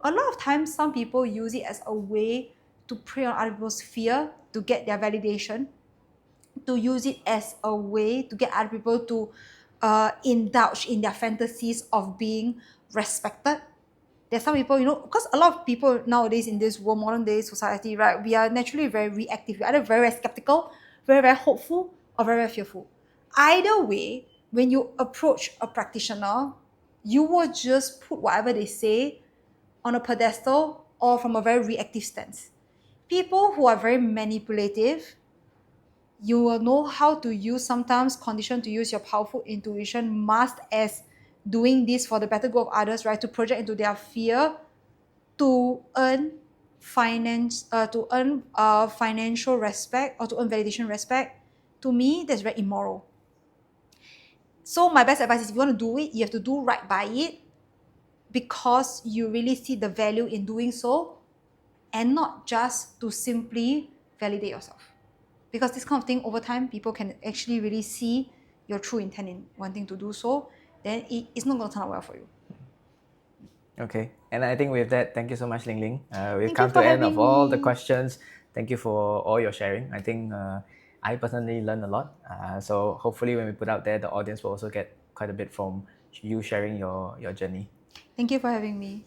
A lot of times some people use it as a way to prey on other people's fear to get their validation, to use it as a way to get other people to indulge in their fantasies of being respected. There's some people, because a lot of people nowadays in this world, modern day society, right, we are naturally very reactive. We're either very, very skeptical, very, very hopeful, or very, very fearful. Either way, when you approach a practitioner, you will just put whatever they say on a pedestal or from a very reactive stance. People who are very manipulative, you will know how to use, sometimes conditioned to use your powerful intuition masked as doing this for the better good of others, right? To project into their fear, to earn financial respect, or to earn validation respect. To me, that's very immoral. So my best advice is, if you want to do it, you have to do right by it, because you really see the value in doing so, and not just to simply validate yourself. Because this kind of thing, over time, people can actually really see your true intent in wanting to do so. Then it's not going to turn out well for you.
Okay, and I think with that, thank you so much, Linglin. We've
Thank
come
you
to
for
the end of
having
all the
me.
questions. Thank you for all your sharing. I think I personally learned a lot. So hopefully when we put out there, the audience will also get quite a bit from you sharing your journey.
Thank you for having me.